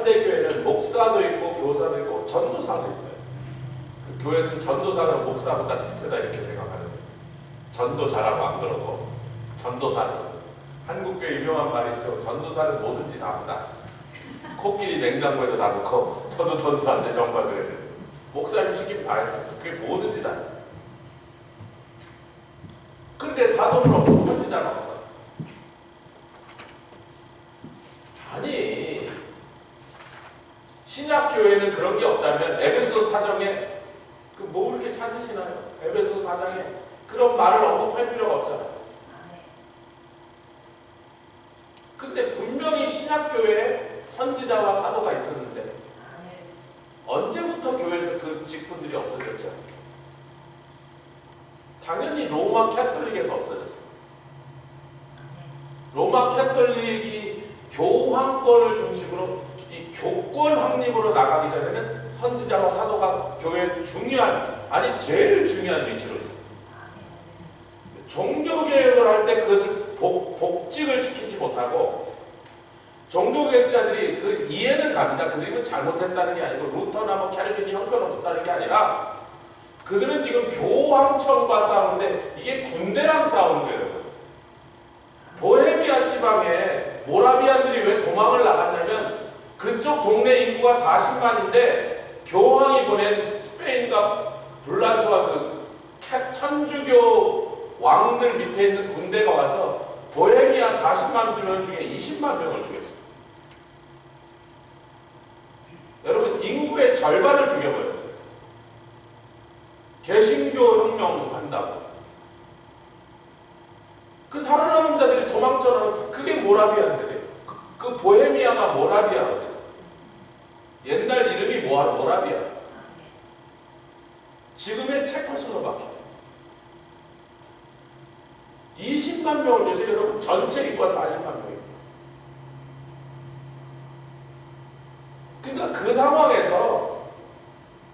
현대 교회는 목사도 있고 교사도 있고 전도사도 있어요. 그 교회에서는 전도사는 목사보다 밑에다 이렇게 생각하는 거예요. 전도자라고 안 그러고 전도사는 한국교회 유명한 말이 있죠. 전도사는 뭐든지 다 한다. 코끼리 냉장고에도 다 넣고 저도 전도사한테 정말 그래요. 목사님 시키면 다 했어요. 그게 뭐든지 다 했어요. 근데 사도는 없고 선지자는 없어요. 아니 신약교회는 그런 게 없다면 에베소 4장에 뭐 이렇게 찾으시나요? 에베소 4장에 그런 말을 언급할 필요가 없잖아요. 근데 분명히 신약교회에 선지자와 사도가 있었는데 언제부터 교회에서 그 직분들이 없어졌죠? 당연히 로마 캐톨릭에서 없어졌어요. 로마 캐톨릭이 교황권을 중심으로 이 교권 확립으로 나가기 전에는 선지자와 사도가 교회의 중요한, 아니 제일 중요한 위치로 있어요. 종교개혁을 할 때 그것을 복직을 시키지 못하고 종교개혁자들이 그 이해는 갑니다. 그들은 잘못했다는 게 아니고 루터나 뭐 캘빈이 형편없었다는 게 아니라 그들은 지금 교황청과 싸우는데 이게 군대랑 싸우는 거예요. 보헤미아 지방에 모라비안들이 왜 도망을 나갔냐면 그쪽 동네 인구가 40만인데 교황이 보낸 스페인과 불란서와 그 천주교 왕들 밑에 있는 군대가 와서 보헤미아 40만 명 중에 20만 명을 죽였어요. 여러분 인구의 절반을 죽여버렸어요. 개신교 혁명 한다고. 그 살아남은 자들이 도망쳐나는 그게 모라비아인데 그 보헤미아가 모라비아거든요. 옛날 이름이 모라비아. 지금의 체코슬로바키아. 20만 명을 주세요. 여러분 전체 인구가 40만 명입니다. 그러니까 그 상황에서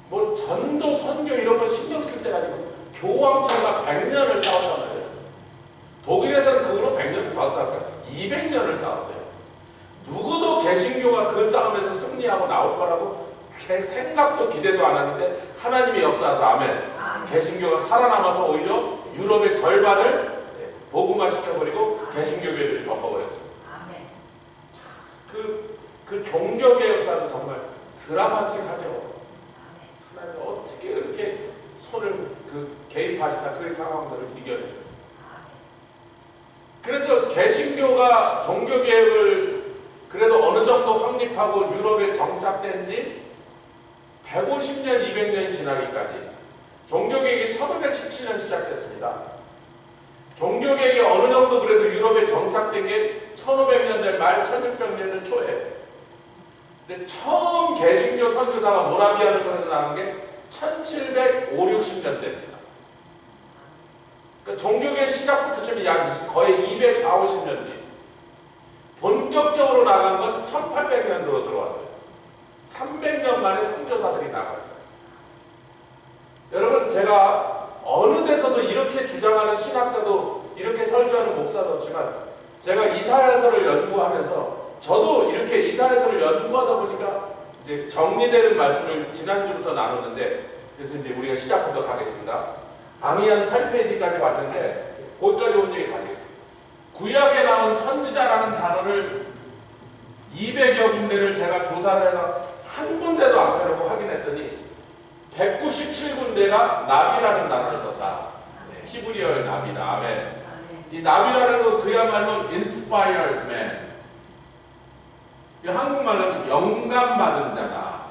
뭐 전도 선교 이런 거 신경 쓸 때가 아니고 교황청과 100년을 싸웠단 말이에요. 독일에서는 그걸로 100년 더 싸웠어요. 200년을 싸웠어요. 누구도 개신교가 그 싸움에서 승리하고 나올 거라고 생각도 기대도 안 하는데 하나님이 역사하사 아멘. 개신교가 살아남아서 오히려 유럽의 절반을 복음화 시켜버리고 개신교계들이 덮어버렸습니다. 그 종교개혁 역사도 정말 드라마틱하죠. 하나님 어떻게 이렇게 손을 개입하시다 그 상황들을 이겨내죠. 그래서 개신교가 종교개혁을 그래도 어느 정도 확립하고 유럽에 정착된 지 150년, 200년이 지나기까지 종교개혁이 1517년 시작됐습니다. 종교개혁이 어느 정도 그래도 유럽에 정착된 게 1500년대 말 1600년대 초에 근데 처음 개신교 선교사가 모라비아를 통해서 나간 게 1750년대입니다. 그러니까 종교개혁 시작부터 좀 약 거의 240~250년 뒤 본격적으로 나간 건 1800년도로 들어왔어요. 300년 만에 선교사들이 나가면서 여러분 제가 어느 데서도 이렇게 주장하는 신학자도 이렇게 설교하는 목사도 없지만 제가 이사야서를 연구하면서 저도 이렇게 이사야서를 연구하다 보니까 이제 정리되는 말씀을 지난주부터 나눴는데 그래서 이제 우리가 시작부터 가겠습니다. 강의 한 8페이지까지 왔는데 거기까지 온 얘기 다시 구약에 나온 선지자라는 단어를 200여 군데를 제가 조사를 해서 한 군데도 안 빼놓고 확인했더니 197군데가 나비라는 단어를 썼다. 히브리어의 나비다. 아멘. 이 나비라는 건 그야말로 inspired man. 한국말로는 영감받은 자다.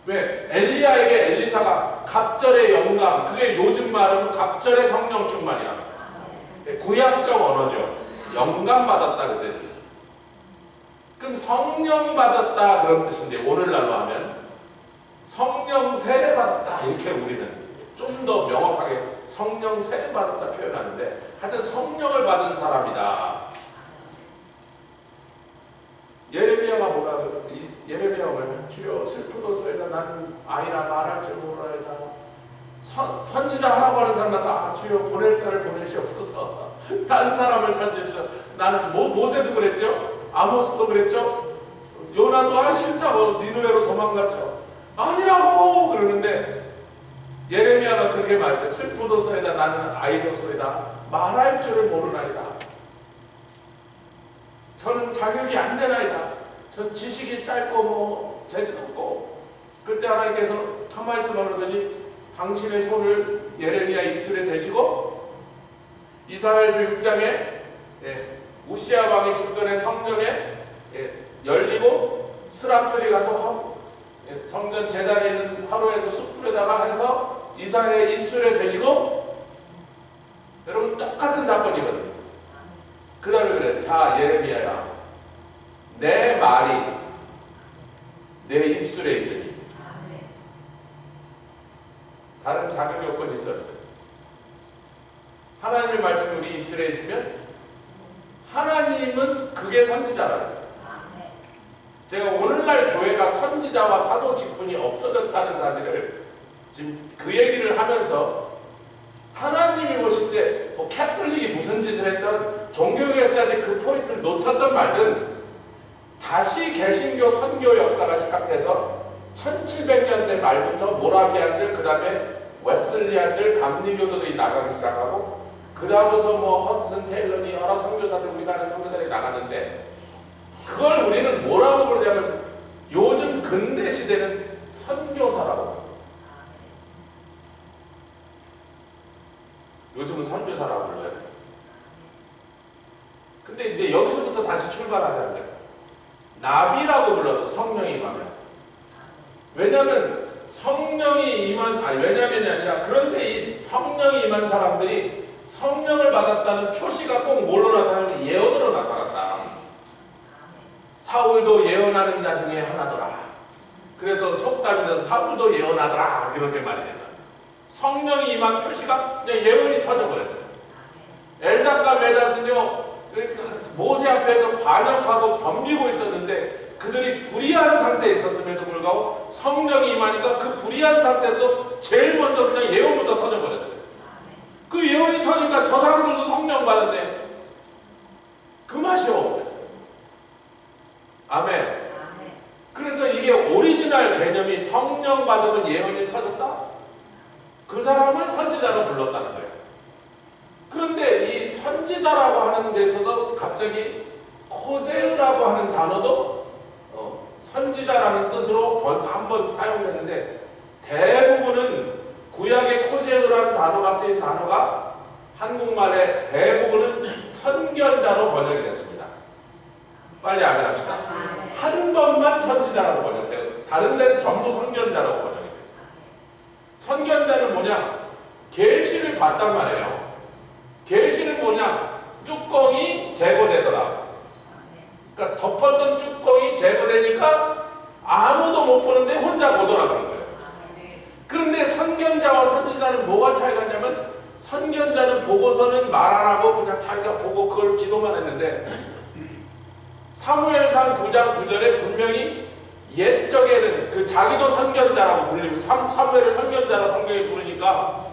왜? 엘리야에게 엘리사가 갑절의 영감, 그게 요즘 말하면 갑절의 성령 충만이라는 거죠. 구약적 언어죠. 영감받았다 그때 뜻. 그럼 성령 받았다 그런 뜻인데 오늘날로 하면 성령 세례 받았다 이렇게 우리는 좀 더 명확하게 성령 세례 받았다 표현하는데 하여튼 성령을 받은 사람이다. 예레미야가 뭐라 그래요? 예레미야가 주여 슬프도소이다 나는 아이라 말할 줄 모르나이다. 선지자 하라고 하는 사람마다 주여 보낼 자를 보내시옵소서. 딴 사람을 찾으십시오. 나는 모세도 그랬죠. 아모스도 그랬죠. 요나도 싫다고 니느웨로 도망갔죠. 아니라고 그러는데 예레미야가 그렇게 말했대. 슬프도소이다 나는 아이로소이다 말할 줄을 모르나이다. 저는 자격이 안 되나이다. 전 지식이 짧고 뭐 재주도 없고. 그때 하나님께서 한 말씀을 하더니 당신의 손을 예레미야 입술에 대시고 이사야서 6장에 우시아 왕이 죽던 해 성전에 열리고 스랍들이 가서 성전 제단에 있는 화로에서 숯불에다가 해서 이사야의 입술에 대시고. 여러분 똑같은 사건이거든요. 그 다음에 그래. 자 예레미야야 내 말이 내 입술에 있으니. 다른 자격 요건이 있었어요. 하나님의 말씀이 우리 입술에 있으면 하나님은 그게 선지자라는 거예요. 제가 오늘날 교회가 선지자와 사도 직분이 없어졌다는 사실을 지금 그 얘기를 하면서 하나님이 보실 때 뭐 캐톨릭이 무슨 짓을 했던 종교개혁자들이 그 포인트를 놓쳤던 말든 다시 개신교 선교 역사가 시작돼서 1700년대 말부터 모라비안들, 그 다음에 웨슬리안들, 감리교도들이 나가기 시작하고 그 다음부터 뭐 허드슨 테일러니 여러 선교사들, 우리가 아는 선교사들이 나갔는데 그걸 우리는 뭐라고 부르냐면 요즘 근대 시대는 선교사라고. 요즘은 선교사라고 불러요. 근데 이제 여기서부터 다시 출발하자는 거예요. 나비라고 불러서 성령이 임하면. 왜냐면 성령이 임한, 왜냐면이 아니라 그런데 이 성령이 임한 사람들이 성령을 받았다는 표시가 꼭 뭘로 나타나면 예언으로 나타났다. 사울도 예언하는 자 중에 하나더라. 그래서 속담에서 사울도 예언하더라. 그렇게 말이 된다. 성령이 임한 표시가 그냥 예언이 터져버렸어요. 엘닷과 메닷은요, 모세 앞에서 반역하고 덤비고 있었는데 그들이 불의한 상태에 있었음에도 불구하고 성령이 임하니까 그 불의한 상태에서 제일 먼저 그냥 예언부터 터져버렸어요. 그 예언이 터지니까 저 사람들도 성령 받았네. 그 맛이 없어요. 아멘. 그래서 이게 오리지널 개념이 성령 받으면 예언이 터졌다. 그 사람을 선지자로 불렀다는 거예요. 그런데 이 선지자라고 하는 데 있어서 갑자기 코세우라고 하는 단어도 선지자라는 뜻으로 한번 사용됐는데 대부분은 구약의 코세우라는 단어가 쓰인 단어가 한국말의 대부분은 선견자로 번역이 됐습니다. 빨리 아멘합시다. 한 번만 선지자라고 번역돼요. 다른 데는 전부 선견자라고 번역이 됐어요. 선견자는 뭐냐? 계시를 봤단 말이에요. 계시는 뭐냐? 뚜껑이 제거되더라. 그러니까 덮었던 뚜껑이 제거되니까 아무도 못 보는데 혼자 보더라 그런 거예요. 그런데 선견자와 선지자는 뭐가 차이가 있냐면 선견자는 보고서는 말 안 하고 그냥 자기가 보고 그걸 기도만 했는데 사무엘상 9장 9절에 분명히 옛적에는 그 자기도 선견자라고 불리고 사무엘을 선견자라 성경에 부르니까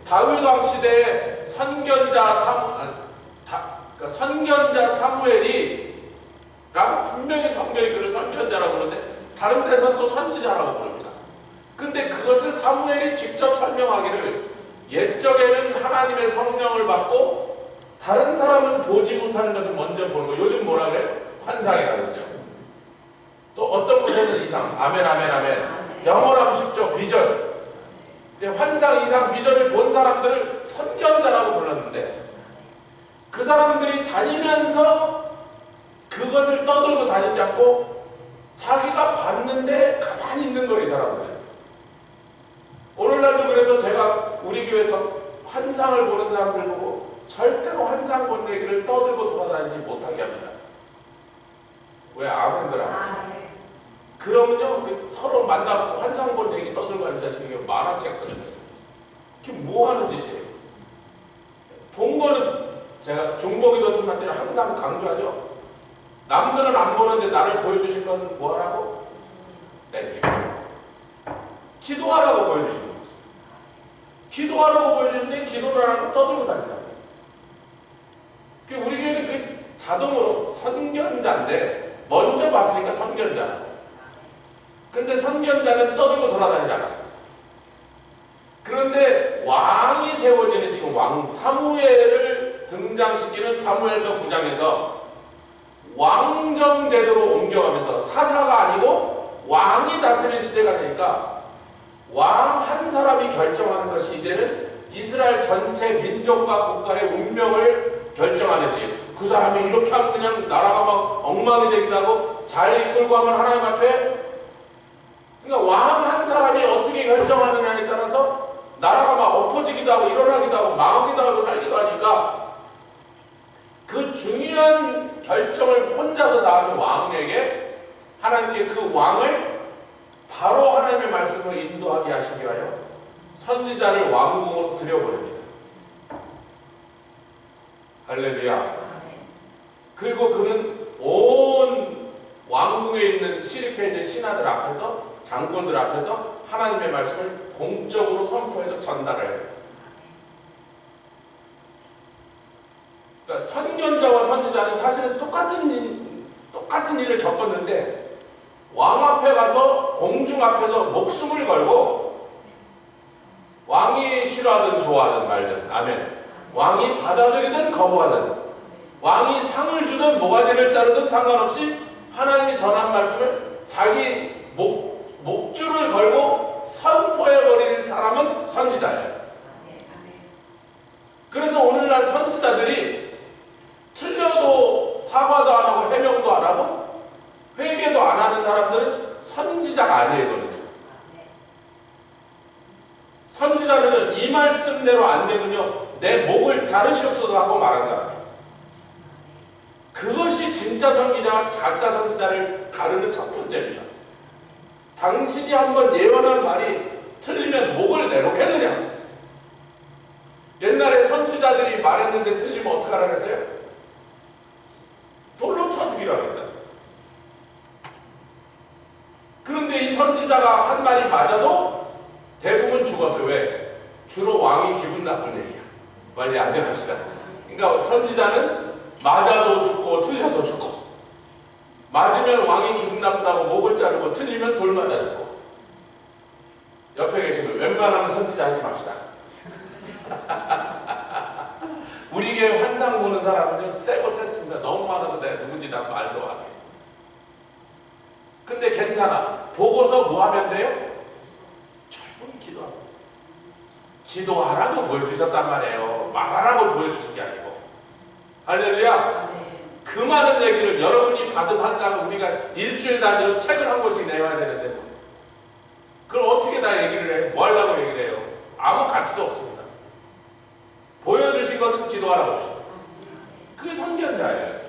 다윗 왕 시대에 선견자 사무엘이 라고 분명히 성경이 그를 선견자라고 부르는데 다른 데서는 또 선지자라고 부릅니다. 근데 그것을 사무엘이 직접 설명하기를 옛적에는 하나님의 성령을 받고 다른 사람은 보지 못하는 것을 먼저 보는 거. 요즘 뭐라 그래요? 환상이라고 그러죠. 또 어떤 곳에는 이상. 아멘 아멘 아멘. 영어로 쉽죠. 비전. 환상 이상 비전을 본 사람들을 선견자라고 불렀는데 그 사람들이 다니면서 그것을 떠들고 다니지 않고 자기가 봤는데 가만히 있는 거예요. 이 사람들은. 오늘날도 그래서 제가 우리 교회에서 환상을 보는 사람들 보고 절대로 환상 본 얘기를 떠들고 돌아다니지 못하게 합니다. 왜? 아멘들 안 하세요? 그러면요 서로 만나고 환상 본 얘기 떠들고 하는 자식이 만화책 쓰는 거죠. 그게 뭐 하는 짓이에요? 본 거는 제가 중보기도 팀한 때는 항상 강조하죠. 남들은 안 보는데 나를 보여주신 건 뭐 하라고? 땡큐. 기도하라고 보여주신 거예요. 기도하라고 보여주시는데 기도를 하라고 떠들고 다닌다고요. 우리 교회는 그 자동으로 선견자인데 먼저 봤으니까 선견자. 근데 선견자는 떠들고 돌아다니지 않았습니다. 그런데 왕이 세워지는 지금 왕 사무엘을 등장시키는 사무엘서 9장에서 왕정 제도로 옮겨가면서 사사가 아니고 왕이 다스리는 시대가 되니까 왕 한 사람이 결정하는 것이 이제는 이스라엘 전체 민족과 국가의 운명을 결정하는 일. 그 사람이 이렇게 하면 그냥 나라가 막 엉망이 되기도 하고 잘 이끌고 하면 하나님 앞에, 그러니까 왕 한 사람이 어떻게 결정하느냐에 따라서 나라가 막 엎어지기도 하고 일어나기도 하고 망하기도 하고 살기도 하니까 그 중요한 결정을 혼자서 다 하는 왕에게 하나님께 그 왕을 바로 하나님의 말씀을 인도하게 하시기 위하여 선지자를 왕궁으로 들여보냅니다. 할렐루야. 그리고 그는 온 왕궁에 있는 시립에 있는 신하들 앞에서, 장군들 앞에서 하나님의 말씀을 공적으로 선포해서 전달을 해요. 그러니까 선견자와 선지자는 사실은 똑같은 일을 겪었는데 왕 앞에 가서 공중 앞에서 목숨을 걸고 왕이 싫어하든 좋아하든 말든, 아멘, 왕이 받아들이든 거부하든, 왕이 상을 주든 모가지를 자르든 상관없이 하나님이 전한 말씀을 자기 목줄을 걸고 선포해버린 사람은 선지자예요. 그래서 오늘날 선지자들이 틀려도 사과도 안 하고 해명도 안 하고 회개도 안 하는 사람들은 선지자가 아니거든요. 선지자는 이 말씀대로 안 되면요 내 목을 자르시옵소서 하고 말한 사람이에요. 그것이 진짜 선지자, 가짜 선지자를 가르는 첫 번째입니다. 당신이 한번 예언한 말이 틀리면 목을 내놓겠느냐? 옛날에 선지자들이 말했는데 틀리면 어떡하라고 했어요? 돌로 쳐 죽이라고 했잖아요. 그런데 이 선지자가 한 말이 맞아도 대부분 죽었어요. 왜? 주로 왕이 기분 나쁜 얘기야. 빨리 안녕합시다. 그러니까 선지자는 맞아도 죽고 틀려도 죽고, 맞으면 왕이 기분 나쁘다고 목을 자르고 틀리면 돌 맞아 죽고. 옆에 계시면 웬만하면 선지자 하지 맙시다. 우리 교회 환상 보는 사람은요 세고 셌습니다. 너무 많아서 내가 누군지 다 말도 안 해. 근데 괜찮아. 보고서 뭐 하면 돼요? 조용히 기도하고. 기도하라고 보여주셨단 말이에요. 말하라고 보여주신 게 아니고. 할렐루야. 그 많은 얘기를 여러분이 받은 한 장을 우리가 일주일 단위로 책을 한 권씩 내와야 되는데 그걸 어떻게 다 얘기를 해? 뭐 하려고 얘기를 해요? 아무 가치도 없습니다. 보여주신 것은 기도하라고 주시고, 그게 선견자예요.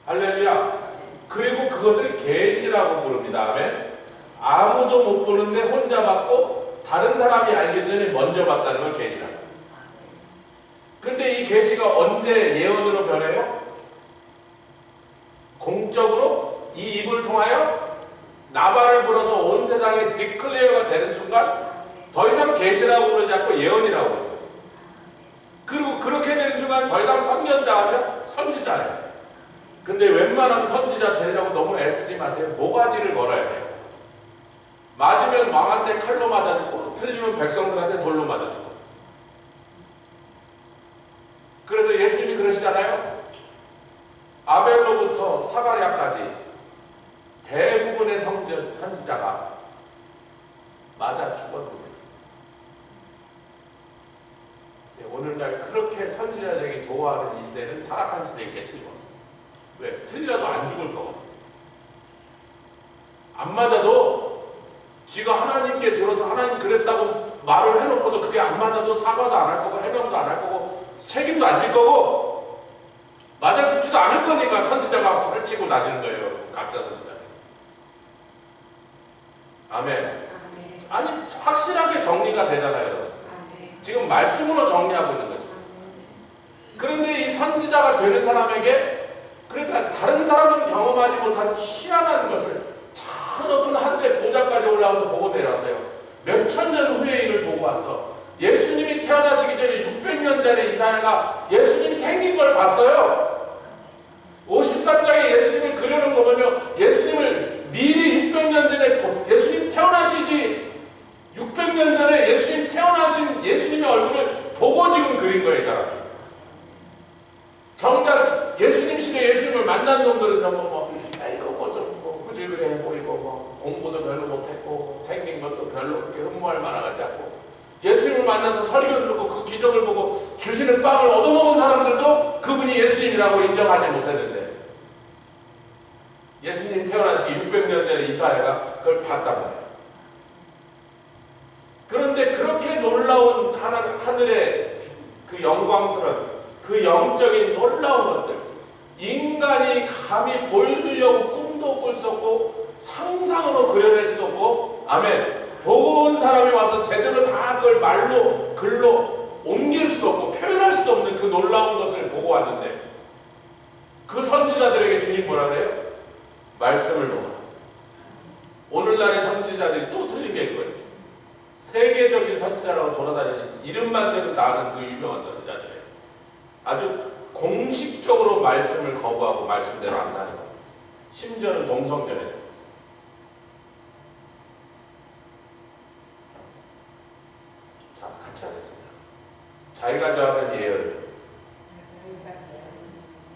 할렐루야. 그리고 그것을 계시라고 부릅니다. 아멘. 아무도 못 보는데 혼자 받고 다른 사람이 알기 전에 먼저 봤다는 걸 계시라고. 근데 이 계시가 언제 예언으로 변해요? 공적으로 이 입을 통하여 나발을 불어서 온 세상에 디클레어가 되는 순간 더 이상 계시라고 부르지 않고 예언이라고 부르는 거예요. 그리고 그렇게 되는 순간 더 이상 선견자가 아니라 선지자예요. 근데 웬만하면 선지자 되려고 너무 애쓰지 마세요. 모가지를 걸어야 돼요. 맞으면 왕한테 칼로 맞아 죽고 틀리면 백성들한테 돌로 맞아 죽고. 그래서 예수님이 그러시잖아요. 아벨로부터 사가랴까지 대부분의 선지자가 맞아 죽었습니다. 오늘날 그렇게 선지자적인 좋아하는 이 시대는 타락한 시대이기 틀림없어요. 왜? 틀려도 안 죽을 거거든. 안 맞아도 지가 하나님께 들어서 하나님 그랬다고 말을 해놓고도 그게 안 맞아도 사과도 안 할 거고 해명도 안 할 거고 책임도 안 질 거고 맞아 죽지도 않을 거니까 선지자가 설치고 다니는 거예요. 가짜 선지자. 아멘. 아니 확실하게 정리가 되잖아요, 여러분. 지금 말씀으로 정리하고 있는 거죠. 그런데 이 선지자가 되는 사람에게, 그러니까 다른 사람은 경험하지 못한 희한한 것을 저 높은 하늘의 보좌까지 올라와서 보고 내려왔어요. 몇천 년 후의 일을 보고 왔어. 예수님이 태어나시기 전에 600년 전에 이사야가 예수님 생긴 걸 봤어요. 53장에 예수님을 그려 놈들은 전부 이거 좀 후질그레해 보이고 공부도 별로 못했고 생긴 것도 별로 그렇게 흠모할 만하지 않고 예수님을 만나서 설교를 듣고 그 기적을 보고 주시는 빵을 얻어먹은 사람들도 그분이 예수님이라고 인정하지 못했는데 예수님 태어나시기 600년 전에 이사야가 그걸 봤단 말이에요. 그런데 그렇게 놀라운 하늘의 그 영광스러운 그 영적인 놀라운 것들 인간이 감히 보이려고 꿈도 꿀 수 없고 상상으로 그려낼 수도 없고 아멘 보고 온 사람이 와서 제대로 다 그걸 말로 글로 옮길 수도 없고 표현할 수도 없는 그 놀라운 것을 보고 왔는데 그 선지자들에게 주님 뭐라 그래요? 말씀을 보라. 오늘날의 선지자들이 또 틀린 게 이거예요. 세계적인 선지자라고 돌아다니는 이름만 되면 다 아는 그 유명한 선지자들이에요. 아주 공식적으로 말씀을 거부하고 말씀대로 안 사는 겁니다. 심지어는 동성연애죠. 자, 같이 하겠습니다. 자기가 정하는 예언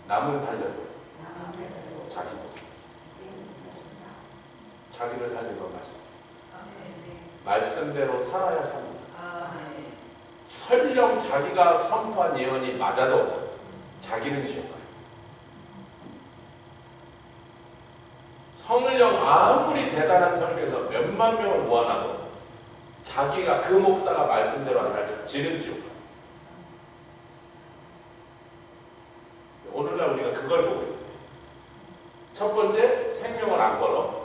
남은 살려도 자기 모습 자기를 살린 건 말씀 말씀대로 살아야 삽니다. 설령 자기가 선포한 예언이 맞아도 자기는 지옥 가요. 성을령 아무리 대단한 설교에서 몇만 명을 모아놔도 자기가 그 목사가 말씀대로 안 살면 지는 지옥 가요. 오늘날 우리가 그걸 보고 있는 거예요. 첫 번째, 생명을 안 걸어.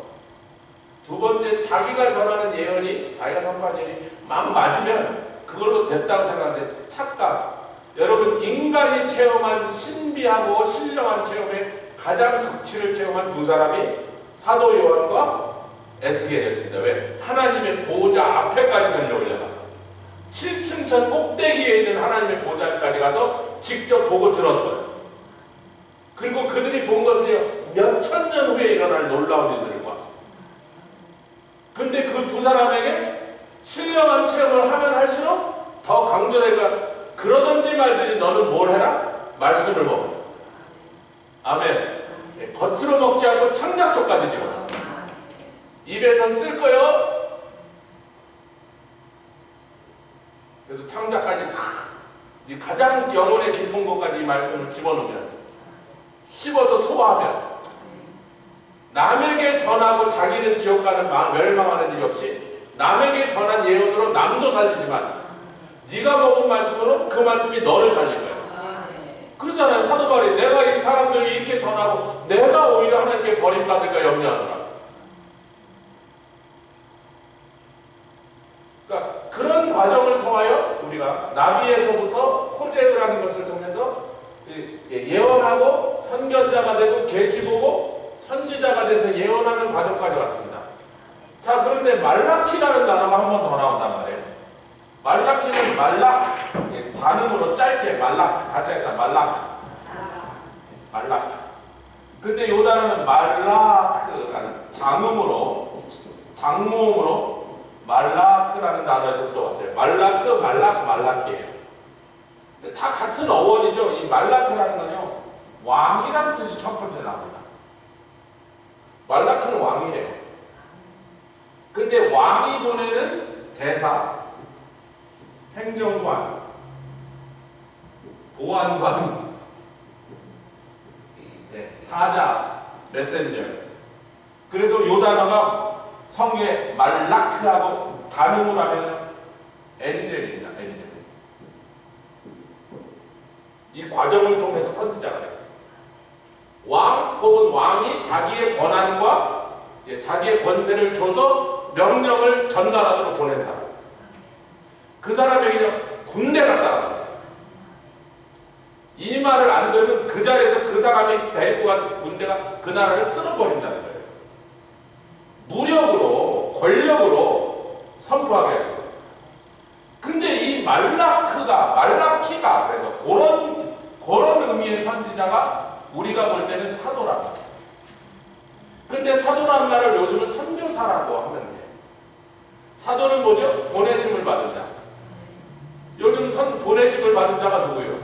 두 번째, 자기가 전하는 예언이 자기가 선포한 예언이 막 맞으면 그걸로 됐다고 생각하는데 착각. 여러분 인간이 체험한 신비하고 신령한 체험의 가장 극치를 체험한 두 사람이 사도 요한과 에스겔이었습니다. 왜? 하나님의 보좌 앞에까지 들려 올려가서 7층 천 꼭대기에 있는 하나님의 보좌까지 가서 직접 보고 들었어요. 그리고 그들이 본 것은요 몇 천 년 후에 일어날 놀라운 일들을 보았습니다. 근데 그 두 사람에게 신령한 체험을 하면 할수록 더 강조되니까 그러든지 말든지 너는 뭘 해라? 말씀을 먹어. 아멘. 겉으로 먹지 않고 창작속까지 집어. 입에선 쓸 거요. 그래서 창작까지 다 가장 영혼의 깊은 곳까지 이 말씀을 집어넣으면 씹어서 소화하면 남에게 전하고 자기는 지옥 가는 멸망하는 일이 없이 남에게 전한 예언으로 남도 살리지만 네가 먹은 말씀으로 그 말씀이 너를 살릴 거야. 그러잖아요. 사도 바울이 내가 이 사람들이 이렇게 전하고 내가 오히려 하나님께 버림받을까 염려하더라. 그러니까 그런 과정을 통하여 우리가 나비에서부터 호세라는 것을 통해서 예언하고 선견자가 되고 계시 보고 선지자가 돼서 예언하는 과정까지 왔습니다. 자, 그런데 말라키라는 단어가 한 번 더 나온단 말이에요. 말라키는 단음으로 짧게 말라크 같이 하니까 말라크. 근데 이 단어는 말라크라는 장모음으로 말라크라는 단어에서 또 왔어요. 말라크, 말라키예요. 근데 다 같은 어원이죠. 이 말라크라는 건요 왕이란 뜻이 첫 번째 나옵니다. 말라크는 왕이에요. 근데 왕이 보내는 대사, 행정관, 보안관, 사자, 메신저. 그래서 이 단어가 성경에 말라크하고 단음으로 하면 엔젤입니다. 엔젤. 이 과정을 통해서 선지자가 돼요. 왕 혹은 왕이 자기의 권한과 자기의 권세를 줘서 명령을 전달하도록 보낸 사람. 그 사람에게 군대 갔다는 겁니다. 이 말을 안 들으면 그 자리에서 그 사람이 데리고 간 군대가 그 나라를 쓸어버린다는 거예요. 무력으로, 권력으로 선포하게 하신 거예요. 근데 이 말라키가 그래서 그런 의미의 선지자가 우리가 볼 때는 사도랍니다. 근데 사도란 말을 요즘은 선교사라고 하면 돼요. 사도는 뭐죠? 보내심을 받은 자. 요즘 보내심을 받은 자가 누구예요?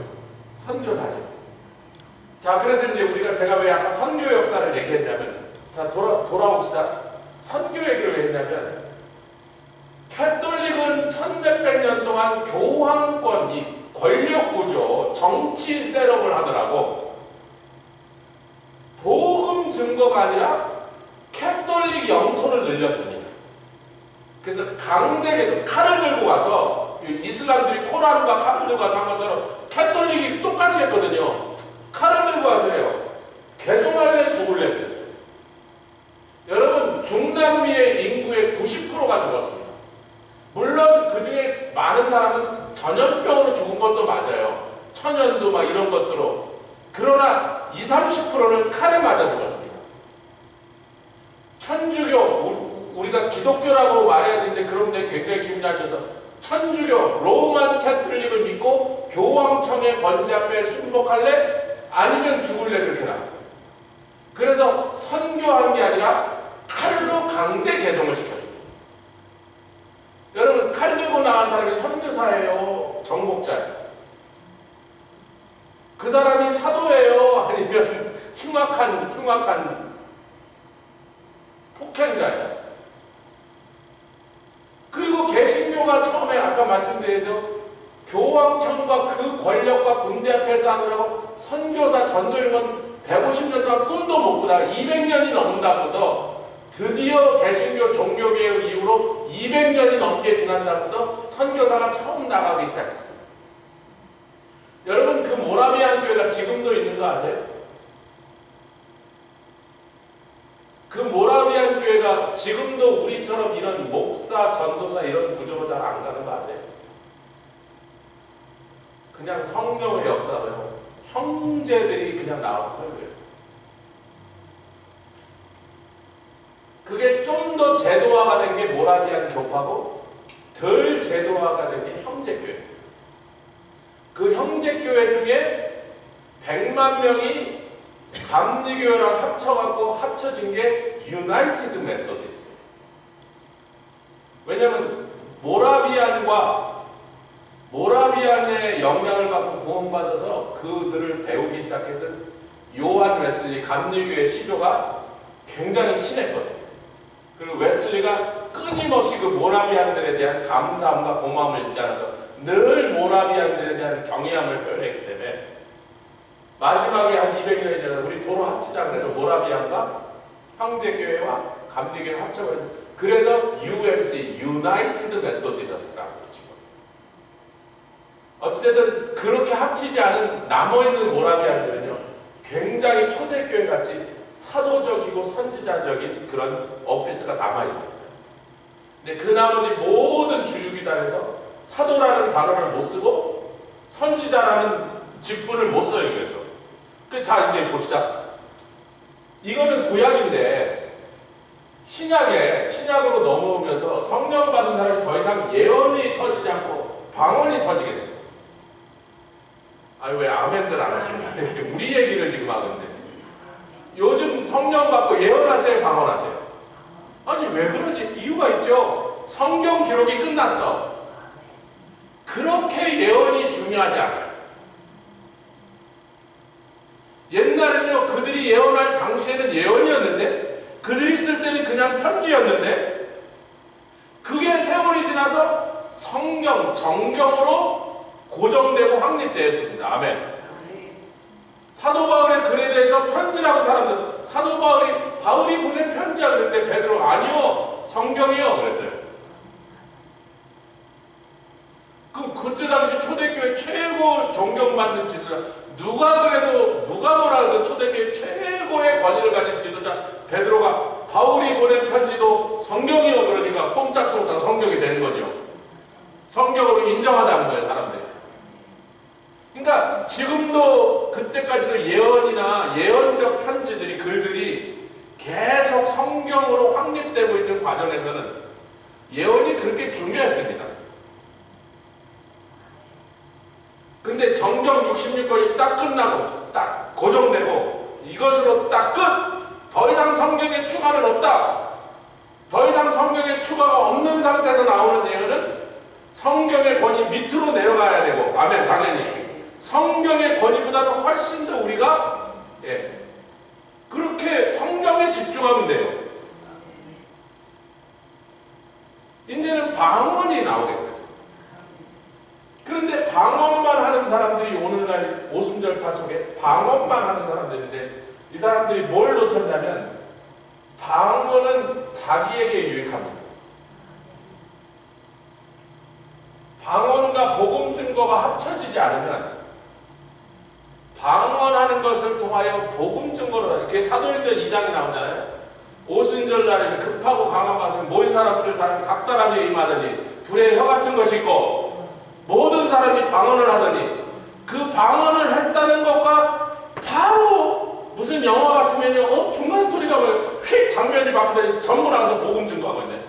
선교사죠. 자, 그래서 이제 제가 왜 아까 선교 역사를 얘기했냐면, 자, 돌아옵시다. 선교 얘기를 왜 했냐면, 캐톨릭은 1600년 동안 교황권, 이 권력구조, 정치 셋업을 하느라고 복음 증거가 아니라 캐톨릭 영토를 늘렸습니다. 그래서 강제 칼을 들고 가서, 이슬람들이 코란과 칼을 들고 가서 한 것처럼 캐톨릭이 똑같이 했거든요. 칼을 들고 가서 해요. 개종할래 죽을래 그랬어요. 여러분, 중남미의 인구의 90%가 죽었습니다. 물론 그 중에 많은 사람은 전염병으로 죽은 것도 맞아요. 천연두 막 이런 것들로. 그러나 20, 30%는 칼에 맞아 죽었습니다. 천주교, 우리가 기독교라고 말해야 되는데 그런데 굉장히 기분이 나빠서 천주교, 로만 캐톨릭을 믿고 교황청의 권세 앞에 순복할래? 아니면 죽을래? 그렇게 나왔어요. 그래서 선교한 게 아니라 칼로 강제 개종을 시켰습니다. 여러분, 칼 들고 나간 사람이 선교사예요? 정복자예요? 그 사람이 사도예요? 아니면 흉악한 폭행자예요? 그리고 개신교가 처음에 아까 말씀드린 대로 교황청과 그 권력과 군대 앞에서 하느라고 선교사 전도일은 150년 동안 꿈도 못 꾸다가 200년이 넘은 다음부터 드디어 개신교 종교개혁 이후로 200년이 넘게 지난 다음부터 선교사가 처음 나가기 시작했습니다. 여러분, 그 모라비안 교회가 지금도 있는 거 아세요? 그 모라비안 교회가 지금도 우리처럼 이런 목사, 전도사 이런 구조로 잘 안 가는 거 아세요? 그냥 성령의 역사로요. 형제들이 그냥 나와서 설교해요. 그게 좀 더 제도화가 된 게 모라비안 교파고 덜 제도화가 된 게 형제교회. 그 형제교회 중에 100만 명이 감리교회랑 합쳐진 게 유나이티드 메서디스트예요. 왜냐하면 모라비안의 영향을 받고 구원받아서 그들을 배우기 시작했던 요한 웨슬리 감리교회 시조가 굉장히 친했거든요. 그리고 웨슬리가 끊임없이 그 모라비안들에 대한 감사함과 고마움을 잊지 않아서 늘 모라비안들에 대한 경외함을 표현했기 때문에 마지막에 한 200년이 지나서 우리 도로 합치자 그래서 모라비안과 형제교회와 감리교회를 합쳐서 그래서 UMC, United Methodistra라고 붙인 거예요. 어찌됐든 그렇게 합치지 않은 남아있는 모라비안들은요 굉장히 초대교회같이 사도적이고 선지자적인 그런 오피스가 남아있습니다. 근데 그 나머지 모든 주유기단에서 사도라는 단어를 못 쓰고 선지자라는 직분을 못 써요. 그래서 자, 이제 봅시다. 이거는 구약인데 신약으로 넘어오면서 성령 받은 사람이 더 이상 예언이 터지지 않고 방언이 터지게 됐어요. 아니 왜 아멘들 안 하십니까? 우리 얘기를 지금 하는데 요즘 성령 받고 예언하세요? 방언하세요? 아니 왜 그러지? 이유가 있죠. 성경 기록이 끝났어. 그렇게 예언이 중요하지 않아요. 옛날에는요 그들이 예언할 당시에는 예언이었는데 그들이 쓸 때는 그냥 편지였는데 그게 세월이 지나서 성경, 정경으로 고정되고 확립되었습니다. 아멘. 사도 바울의 글에 대해서 편지라고 사람들 사도 바울이 보낸 편지야 그랬는데 베드로가 아니요 성경이요 그랬어요. 그때 당시 초대교회 최고 존경받는 지도자 누가 뭐라 그래도 초대교회 최고의 권위를 가진 지도자 베드로가 바울이 보낸 편지도 성경이요 그러니까 꼼짝동짝 성경이 되는 거죠. 성경으로 인정하다는 거예요 사람들이. 그러니까 지금도 그때까지도 예언이나 예언적 편지들이 글들이 계속 성경으로 확립되고 있는 과정에서는 예언이 그렇게 중요했습니다. 근데 정경 66권이 딱 끝나고 딱 고정되고 이것으로 딱 끝! 더 이상 성경에 추가는 없다. 더 이상 성경에 추가가 없는 상태에서 나오는 예언은 성경의 권위 밑으로 내려가야 되고 아멘 당연히 성경의 권위보다는 훨씬 더 우리가 예. 그렇게 성경에 집중하면 돼요. 이제는 방언이 나오겠어요. 그런데 방언만 하는 사람들이 오늘날 오순절파 속에 방언만 하는 사람들인데 이 사람들이 뭘 놓쳤냐면 방언은 자기에게 유익합니다. 방언과 복음 증거가 합쳐지지 않으면 방언하는 것을 통하여 복음 증거로 이렇게 사도행전 2장에 나오잖아요. 오순절 날에 급하고 강한 마음에 모인 사람들 각 사람이 임하더니 불에 혀 같은 것이 있고 모든 사람이 방언을 하더니 그 방언을 했다는 것과 바로 무슨 영화 같으면요 중간 스토리가 휙 장면이 바뀌더니 전부 나가서 복음 증거하고 있네.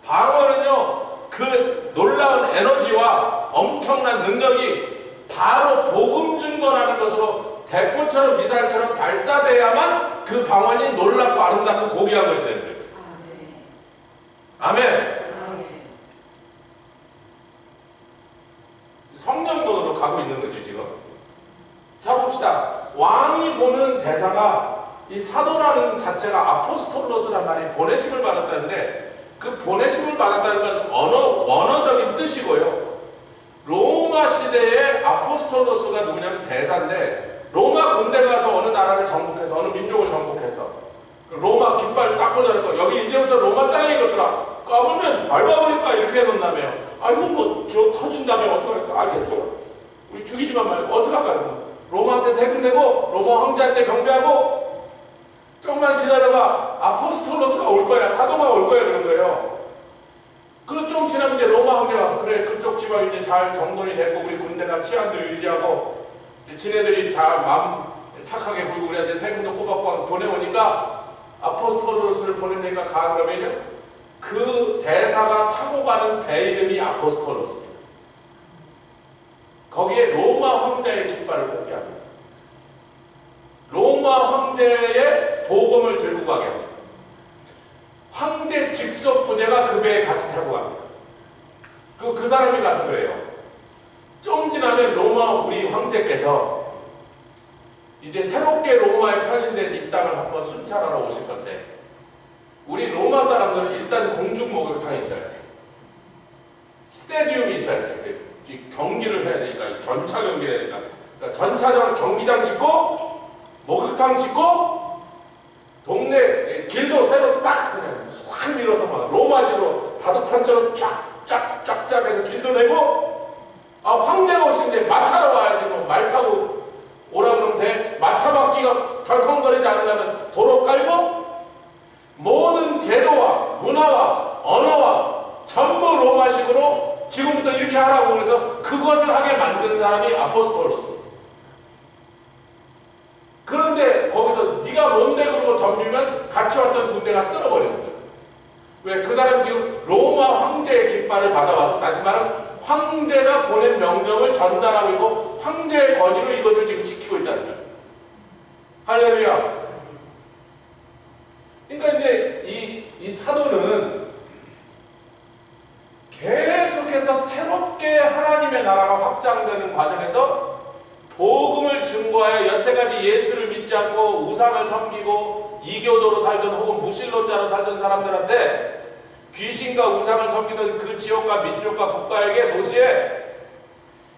방언은요 그 놀라운 에너지와 엄청난 능력이 바로 복음 증거라는 것으로 대포처럼 미사일처럼 발사돼야만 그 방언이 놀랍고 아름답고 고귀한 것이 되는 거예요. 아멘. 성령론으로 가고 있는 거죠 지금. 자 봅시다. 왕이 보는 대사가 이 사도라는 자체가 아포스톨로스란 말이 보내심을 받았다는데 그 보내심을 받았다는 건 원어적인 뜻이고요. 로마 시대의 아포스톨로스가 누구냐면 대사인데 로마 군대 가서 어느 나라를 정복해서 어느 민족을 정복해서 로마 깃발 딱 꽂아놓고 여기 이제부터 로마 땅에 이것들아 까불면 밟아버릴까 이렇게 해놓는다며. 아이고 뭐 저 터진다며 어떡하겠어. 알겠어요. 우리 죽이지만 말고 어떡할까요? 로마한테 세금 내고 로마 황제한테 경배하고 조금만 기다려봐. 아포스톨로스가 올 거야. 사도가 올 거야. 그런 거예요. 그리고 좀 지나면 이제 로마 황제가 그래 그쪽 지방이 이제 잘 정돈이 됐고 우리 군대가 치안도 유지하고 이제 지네들이 잘 마음 착하게 굴고 우리한테 세금도 꼬박꼬박 보내오니까 아포스톨로스를 보낼 테니까 가. 그러면요 그 대사가 타고 가는 배 이름이 아포스톨로스입니다. 거기에 로마 황제의 깃발을 꽂게 합니다. 로마 황제의 복음을 들고 가게 합니다. 황제 직속 부대가 그 배에 같이 타고 갑니다. 그 사람이 가서 그래요. 좀 지나면 로마 우리 황제께서 이제 새롭게 로마에 편입된 이 땅을 한번 순찰하러 오실 건데 우리 로마 사람들은 일단 공중 목욕탕이 있어야 돼. 스테디움이 있어야 돼. 경기를 해야 되니까 전차 경기를 해야 되니까 그러니까 전차장 경기장 짓고 목욕탕 짓고 동네 길도 새로 딱 그냥 확 밀어서 막 로마식으로 바둑판처럼 쫙쫙쫙쫙 해서 길도 내고 아 황제가 오시는데 마 타러 와야지 뭐 말 타고 오라 그러면 돼. 마차 바퀴가 덜컹거리지 않으려면 도로 깔고 모든 제도와 문화와 언어와 전부 로마식으로 지금부터 이렇게 하라고 그래서 그것을 하게 만든 사람이 아포스톨로스. 그런데 거기서 네가 뭔데 그러고 덤비면 같이 왔던 군대가 쓸어버리는 거예요. 왜? 그 사람 지금 로마 황제의 깃발을 받아와서 다시 말하면 황제가 보낸 명령을 전달하고 있고 황제의 권위로 이것을 지금 지키고 있다는 거예요. 할렐루야. 그러니까 이제 이 사도는 계속해서 새롭게 하나님의 나라가 확장되는 과정에서 복음을 증거하여 여태까지 예수를 믿지 않고 우상을 섬기고 이교도로 살던 혹은 무신론자로 살던 사람들한테 귀신과 우상을 섬기던 그 지역과 민족과 국가에게 도시에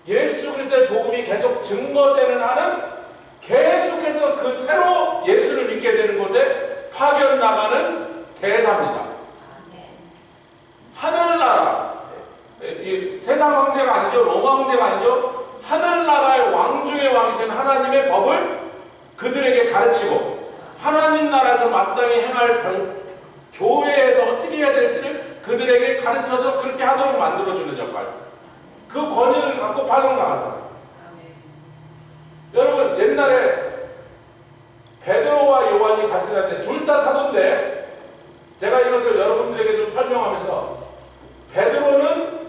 예수 그리스도의 복음이 계속 증거되는 한은 계속해서 그 새로 예수를 믿게 되는 곳에 파견 나가는 대사입니다. 하늘나라, 세상 황제가 아니죠. 로마 황제가 아니죠. 하늘나라의 왕중의 왕이신 하나님의 법을 그들에게 가르치고 하나님 나라에서 마땅히 행할 교회에서 어떻게 해야 될지를 그들에게 가르쳐서 그렇게 하도록 만들어주는 역할. 그 권위를 갖고 파송나간 사람. 여러분 옛날에 베드로와 요한이 같이 다녔는데 둘 다 사도인데 제가 이것을 여러분들에게 좀 설명하면서 베드로는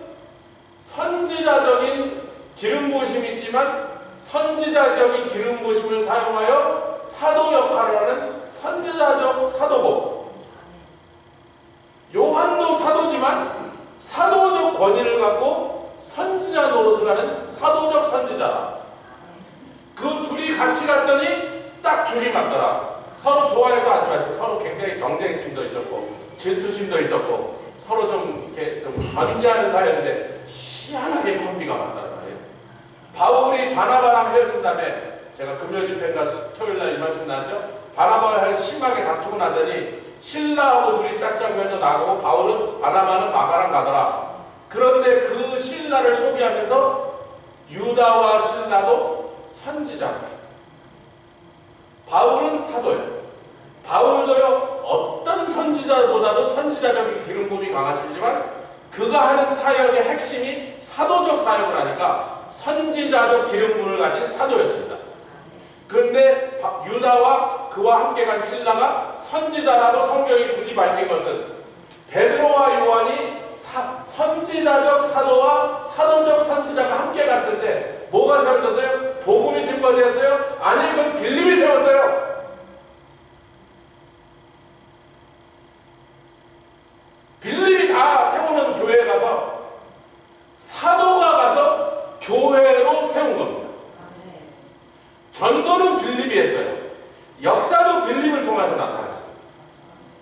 선지자적인 기름 부으심이 있지만 선지자적인 기름 부으심을 사용하여 사도 역할을 하는 선지자적 사도고 요한도 사도지만 사도적 권위를 갖고 선지자 노릇을 하는 사도적 선지자다. 그 둘이 같이 갔더니 딱 줄이 맞더라. 서로 좋아해서 안 좋아해서 서로 굉장히 경쟁심도 있었고 질투심도 있었고 서로 좀 이렇게 좀 견제하는 사이였는데 희한하게 콤비가 맞다는 말이에요. 바울이 바나바랑 헤어진 다음에 제가 금요 집회인가 토요일날 이 말씀 나왔죠. 바나바와 심하게 다투고 나더니 신라하고 둘이 짝짝면서 나가고 바울은 바나바는 마가랑 가더라. 그런데 그 신라를 소개하면서 유다와 신라도 선지자입니다. 바울은 사도예요. 바울도요 어떤 선지자보다도 선지자적인 기름 부음이 강하시지만 그가 하는 사역의 핵심이 사도적 사역을 하니까 선지자적 기름 부음을 가진 사도였습니다. 그런데 유다와 그와 함께 간 신라가 선지자라고 성경이 굳이 밝힌 것은 베드로와 요한이 선지자적 사도와 사도적 선지자가 함께 갔을 때 뭐가 세워졌어요? 복음이 증거되었어요? 아니, 그건 빌립이 세웠어요. 빌립이 다 세우는 교회에 가서 사도가 가서 교회로 세운 겁니다. 전도는 빌립이 했어요. 역사도 빌립을 통해서 나타났습니다.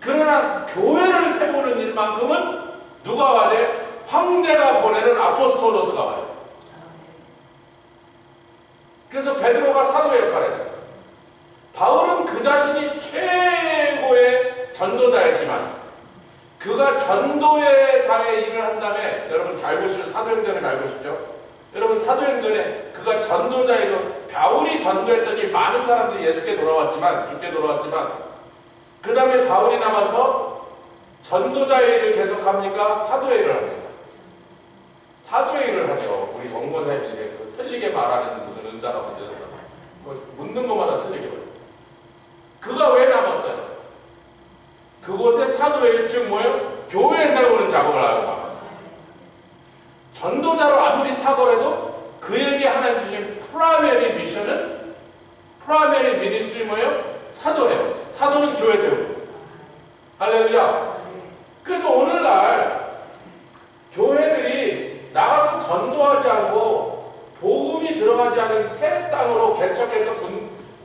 그러나 교회를 세우는 일만큼은 누가 와대? 황제가 보내는 아포스토로스가 와요. 그래서 베드로가 사도의 역할을 했어요. 바울은 그 자신이 최고의 전도자였지만 그가 전도의 장의 일을 한 다음에 여러분 잘 보시죠. 사도행전을 잘 보시죠. 여러분 사도행전에 그가 전도자이고 바울이 전도했더니 많은 사람들이 예수께 돌아왔지만 죽게 돌아왔지만 그 다음에 바울이 남아서 전도자의 일을 계속합니까? 사도의 일을 합니까? 사도의 일을 하죠. 우리 원고사님이 이제 그 틀리게 말하는 무슨 은사가 붙여졌다. 뭐 묻는 것마다 틀리게 말해요. 그가 왜 남았어요? 그곳에 사도의 일, 즉 뭐예요? 교회 세우는 작업을 하고 남았어요. 전도자로 아무리 탁월해도 그에게 하나님 주신 프라이머리 미션은 프라이머리 미니스트리 뭐예요? 사도예요. 사도는 교회 세우고. 할렐루야. 그래서 오늘날 교회들이 나가서 전도하지 않고 복음이 들어가지 않은 새 땅으로 개척해서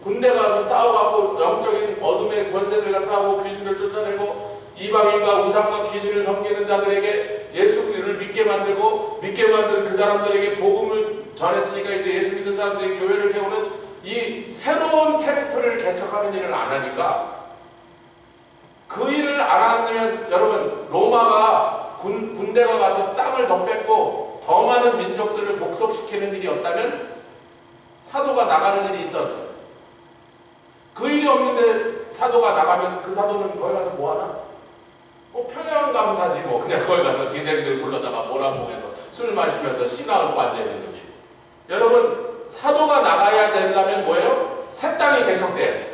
군대 가서 싸워갖고 영적인 어둠의 권세들과 싸우고 귀신들 쫓아내고 이방인과 우상과 귀신을 섬기는 자들에게 예수를 믿게 만들고 믿게 만든 그 사람들에게 복음을 전했으니까 이제 예수 믿는 사람들이 교회를 세우는 이 새로운 테리토리를 개척하는 일을 안 하니까 그 일을 안 하면 여러분 로마가 군대가 가서 땅을 더 뺏고 더 많은 민족들을 복속시키는 일이 없다면 사도가 나가는 일이 있었어요. 그 일이 없는데 사도가 나가면 그 사도는 거기 가서 뭐하나? 뭐 평양감사지 뭐 그냥 거기 가서 기생들 불러다가 몰아보면서 술 마시면서 신화 얹고 앉아있는 거지. 여러분 사도가 나가야 되려면 뭐예요? 새 땅이 개척돼야 돼.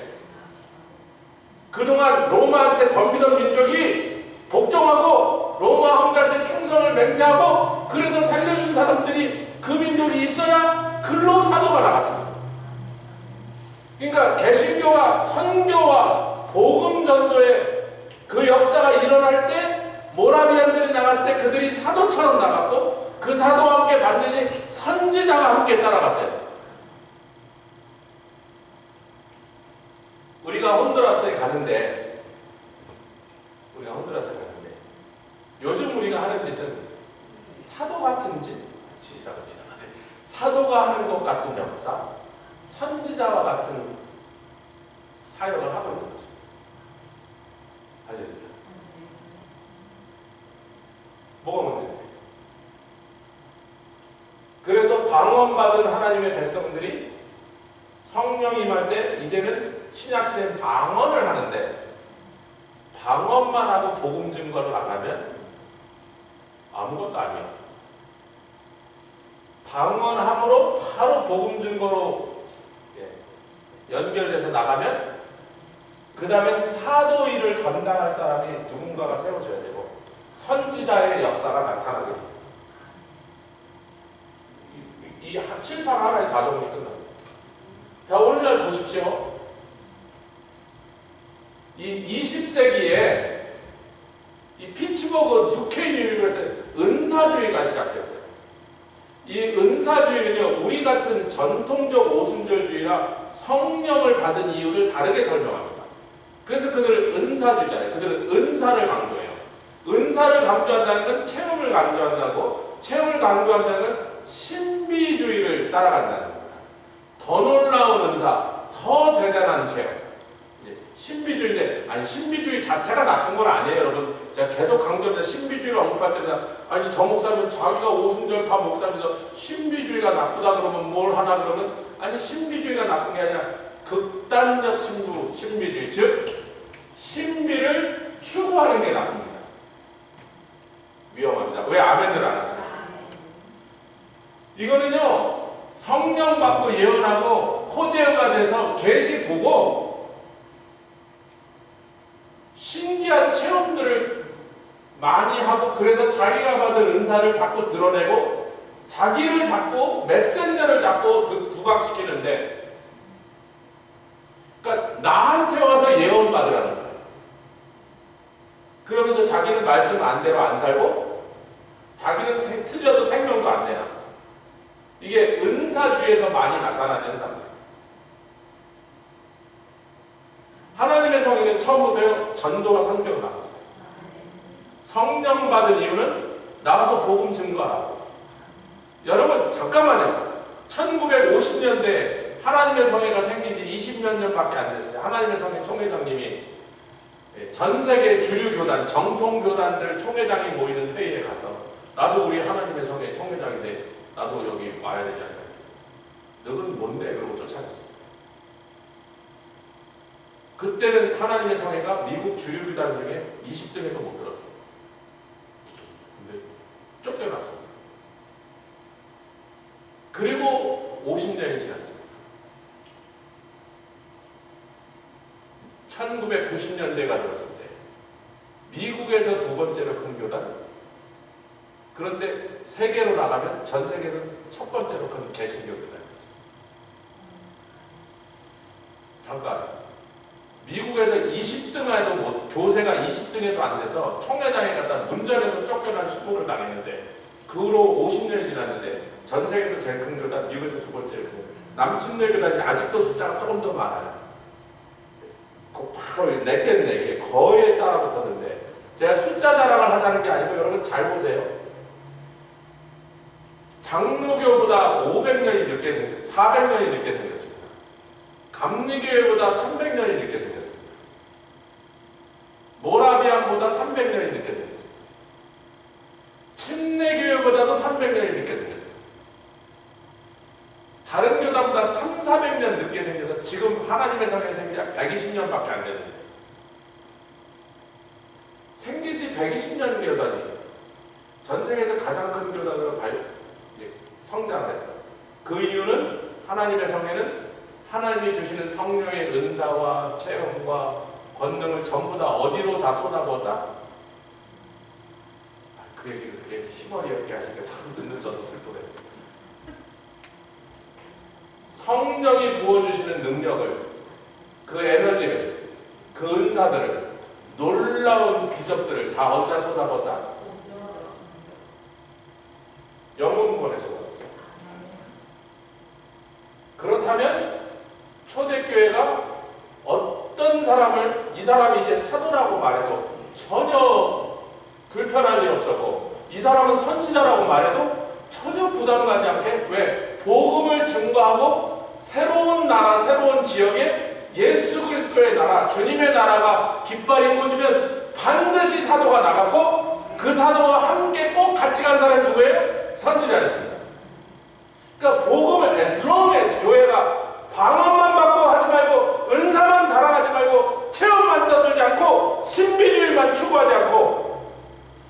그동안 로마한테 덤비던 민족이 복종하고 로마 황제한테 충성을 맹세하고 그래서 살려준 사람들이 그 민족이 있어야 글로 사도가 나갔습니다. 그러니까 개신교와 선교와 복음 전도의 그 역사가 일어날 때 모라비안들이 나갔을 때 그들이 사도처럼 나갔고 그 사도와 함께 반드시 선지자가 함께 따라갔어요. 우리가 혼두라스에 가는데 요즘 우리가 하는 짓은 사도 같은 짓이라고 이상하대. 사도가 하는 것 같은 역사, 선지자와 같은 사역을 하고 있는 거죠. 할렐루야. 뭐가 문제인데? 그래서 방언받은 하나님의 백성들이 성령이 임할 때 이제는 신약시대는 방언을 하는데 방언만 하고 복음 증거를 안 하면 아무것도 아니야. 방언함으로 바로 복음 증거로 연결돼서 나가면 그 다음에 사도 일을 감당할 사람이 누군가가 세워져야 되고 선지자의 역사가 나타나게 돼요. 이 칠판 하나에 다 정리 끝납니다. 자, 오늘날 보십시오. 이 20세기에 이 피츠버그 두케인 유니버스에 은사주의가 시작됐어요. 이 은사주의는요, 우리 같은 전통적 오순절주의라 성령을 받은 이유를 다르게 설명합니다. 그래서 그들은 은사주의잖아요. 그들은 은사를 강조해요. 은사를 강조한다는 건 체험을 강조한다고, 체험을 강조한다는 건 신비주의를 따라간다는 겁니다. 더 놀라운 은사, 더 대단한 체험. 신비주의인데, 아니 신비주의 자체가 나쁜 건 아니에요, 여러분. 제가 계속 강조합니다. 신비주의를 언급할 때마다 아니 저 목사는 자기가 오순절파 목사면서 신비주의가 나쁘다 그러면 뭘 하나 그러면, 아니 신비주의가 나쁜 게 아니라 극단적 신비주의, 즉 신비를 추구하는 게 나쁩니다. 위험합니다. 왜 아멘을 안 하세요? 이거는요, 성령 받고 예언하고 호재가 돼서 계시 보고 신기한 체험들을 많이 하고, 그래서 자기가 받은 은사를 자꾸 드러내고 자기를 자꾸 메신저를 자꾸 부각시키는데, 그러니까 나한테 와서 예언 받으라는 거예요. 그러면서 자기는 말씀 안대로 안 살고 자기는 틀려도 생명도 안 내나. 이게 은사주의에서 많이 나타나는 현상이에요. 하나님의 성인은 처음부터 전도와 선교로 나왔어요. 성령 받은 이유는 나와서 복음 증거하라고. 여러분 잠깐만요. 1950년대 하나님의 성회가 생긴 지 20몇 년밖에 안 됐어요. 하나님의 성회 총회장님이 전 세계 주류 교단, 정통 교단들 총회장이 모이는 회의에 가서 나도 우리 하나님의 성회 총회장인데 나도 여기 와야 되지 않나. 너는 뭔데? 그러고 쫓아냈습니다. 그때는 하나님의 성회가 미국 주류 교단 중에 20등에도 못 들었어요. 근데 쫓겨났습니다. 그리고 50년이 지났습니다. 1990년대가 들었을 때 미국에서 두 번째로 큰 교단, 그런데 세계로 나가면 전 세계에서 첫 번째로 큰 개신교 교단이었어요. 잠깐, 미국에서 20등에도 뭐 교세가 20등에도 안 돼서 총회장에 갔다 문전에서 쫓겨난 수고를 당했는데, 그 후로 50년이 지났는데 전 세계에서 제일 큰 교단, 미국에서 두 번째로 큰 남침내 교단이 아직도 숫자가 조금 더 많아요. 그 바로 내게 거의 따라붙었는데, 제가 숫자 자랑을 하자는 게 아니고 여러분 잘 보세요. 장로교보다 500년이 늦게 생겼어요. 400년이 늦게 생겼습니다. 감리교회보다 300년이 늦게 생겼습니다. 모라비안보다 300년이 늦게 생겼습니다. 침례교회보다도 300년이 늦게 생겼습니다. 다른 교단보다 400년 늦게 생겨서 지금 하나님의 성에 생긴 지 120년밖에 안 됐는데, 생긴 지 120년 교단이 전 세계에서 가장 큰 교단으로 성장을 했어요. 그 이유는 하나님의 성에는 하나님이 주시는 성령의 은사와 체험과 권능을 전부 다 어디로 다 쏟아부었다? 그 얘기를 그렇게 힘어리 없게 하시니까 참 듣는 저도 슬프네요. 성령이 부어주시는 능력을, 그 에너지를, 그 은사들을, 놀라운 기적들을 다 어디다 쏟아부었다? 영문권에 쏟아부었어요. 그렇다면 초대교회가 어떤 사람을, 이 사람이 이제 사도라고 말해도 전혀 불편할 일 없었고, 이 사람은 선지자라고 말해도 전혀 부담 가지 않게, 왜? 복음을 증거하고 새로운 나라, 새로운 지역에 예수 그리스도의 나라, 주님의 나라가 깃발이 꽂으면 반드시 사도가 나갔고, 그 사도와 함께 꼭 같이 간 사람이 누구예요? 선지자였습니다. 그러니까 복음을 as long as 교회가 방언만 받고 하지 말고, 은사만 자랑하지 말고, 체험만 떠들지 않고, 신비주의만 추구하지 않고,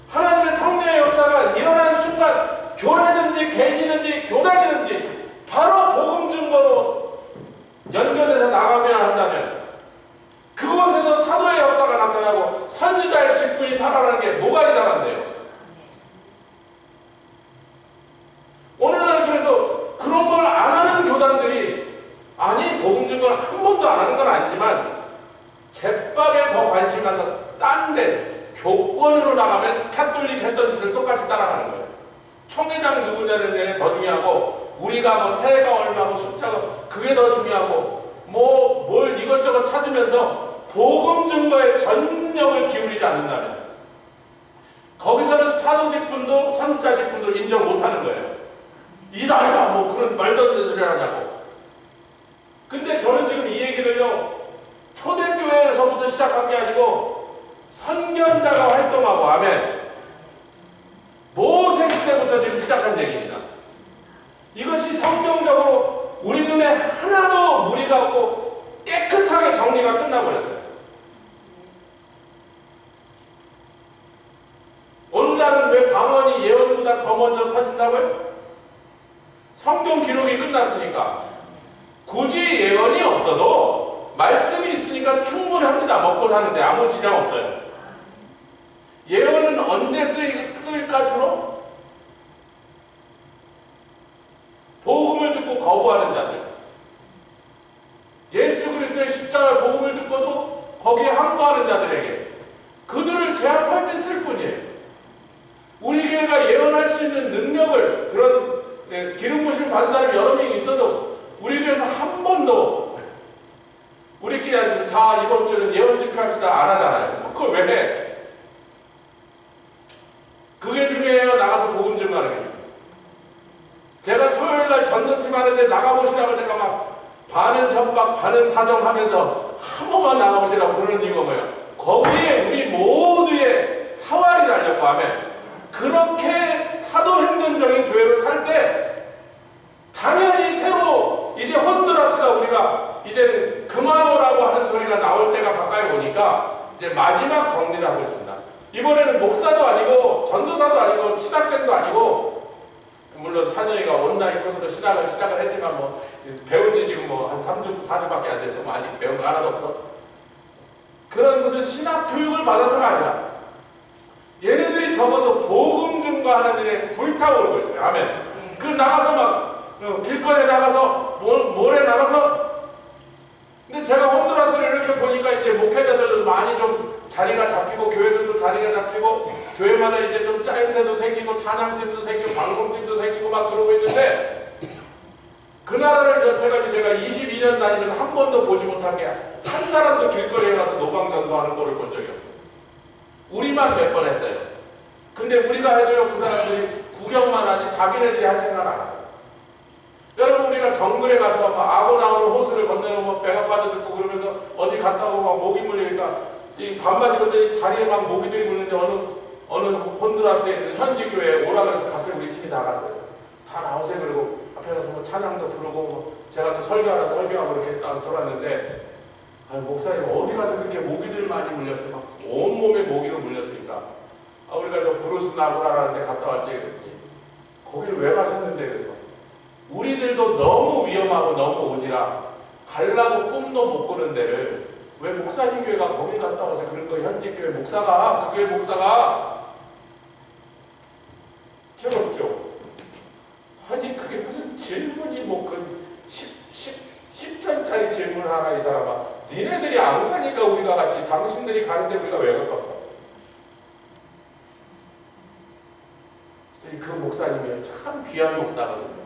하나님의 성령의 역사가 일어나는 순간 교회든지 개인이든지 교단이든지 바로 복음 증거로 연결돼서 나가면 한다면, 그곳에서 사도의 역사가 나타나고 선지자의 직분이 살아나는 게 뭐가 이상한데요? 오늘날 그래서 그런 걸 안 하는 교단들이, 아니 복음 증거를 한 번도 안 하는 건 아니지만 제밥에 더 관심 가서 딴 데 교권으로 나가면 카톨릭 했던 짓을 똑같이 따라가는 거예요. 총회장 누구냐는 게 더 중요하고 우리가 뭐 세가 얼마고 숫자가 그게 더 중요하고 뭐 뭘 이것저것 찾으면서 복음 증거에 전력을 기울이지 않는다면 거기서는 사도직분도 선지자직분도 인정 못하는 거예요. 이다 아니다 뭐 그런 말도 안 되는 소리 하냐고. 근데 저는 지금 이 얘기를요 초대교회에서부터 시작한 게 아니고 선견자가 활동하고 아멘 모세 시대부터 지금 시작한 얘기입니다. 이것이 성경적으로 우리 눈에 하나도 무리가 없고 깨끗하게 정리가 끝나버렸어요. 오늘날은 왜 방언이 예언보다 더 먼저 터진다고요? 성경 기록이 끝났으니까 굳이 예언이 없어도 말씀이 있으니까 충분합니다. 먹고 사는데 아무 지장 없어요. 예언은 언제 쓸까 주로? 복음을 듣고 거부하는 자들, 예수 그리스도의 십자가 복음을 듣고도 거기에 항거하는 자들에게 그들을 제압할 때 쓸 뿐이에요. 우리 교회가 예언할 수 있는 능력을 그런 기름 부심 받은 사람이 여러 명이 있어도 우리 교회에서 한 번도 우리끼리 앉아서 자 이번 주는 예언 집회합시다 안 하잖아요. 그걸 왜 해? 그게 중요해요? 나가서 복음 증거하는 게 중요해요? 제가 토요일날 전도팀 하는데 나가보시라고 제가 막 반은 협박 반은 사정하면서 한 번만 나가보시라고 그러는 이유가 뭐예요? 거기에 우리 모두의 사활이 달렸고 하면 그렇게 사도행전적인 교회를 살 때 당연히 새로 이제 혼두라스가 우리가 이제 그만 오라고 하는 소리가 나올 때가 가까이 오니까 이제 마지막 정리를 하고 있습니다. 이번에는 목사도 아니고 전도사도 아니고 신학생도 아니고 물론 찬영이가 온라인 코스로 시작을 했지만 뭐 배운 지 지금 뭐 한 3주 4주밖에 안 돼서 뭐 아직 배운 거 하나도 없어. 그런 무슨 신학 교육을 받아서가 아니라 얘네들이 적어도 복음 증거하는 일에 불타오르고 있어요. 아멘. 그 나가서 막 길거리에 나가서 모래 나가서 근데 제가 혼두라스를 이렇게 보니까 이제 목회자들도 많이 좀 자리가 잡히고 교회들도 자리가 잡히고 교회마다 이제 좀 짜임새도 생기고 찬양팀도 생기고 방송팀도 생기고 막 그러고 있는데 그 나라를 여태까지 제가 22년 다니면서 한 번도 보지 못한 게 한 사람도 길거리에 가서 노방전도하는 꼴을 본 적이 없어요. 우리만 몇 번 했어요. 근데 우리가 해도요 그 사람들이 구경만 하지 자기네들이 할 생각 안 하고 여러분 우리가 정글에 가서 막 악어 나오는 호수를 건너고 막 배가 빠져 죽고 그러면서 어디 갔다 오고 막 모기 물리니까 반바지 입었더니 다리에 막 모기들이 물는데 어느 혼두라스에 있는 현지 교회에 오라 그래서 갔어요. 우리 팀이 나갔어요. 다 나오세요. 그리고 앞에 가서 뭐 찬양도 부르고 뭐 제가 또 설교하러 설교하고 이렇게 돌았는데 목사님 어디 가서 그렇게 모기들 많이 물렸어요. 막 온몸에 모기로 물렸으니까 우리가 저 브루스 나보라라는 데 갔다 왔지 그랬더니 거기를 왜 가셨는데 그래서 우리들도 너무 위험하고 너무 오지라 가려고 꿈도 못 꾸는 데를 왜 목사님 교회가 거기 갔다 와서 그런 거 현지 교회 목사가 그 교회 목사가 괴롭죠. 아니 그게 무슨 질문이 뭐 그 10전짜리 질문 하나 이 사람아 니네들이 안 가니까 우리가 갔지 당신들이 가는데 우리가 왜 갔겠어? 그 목사님이 참 귀한 목사거든요.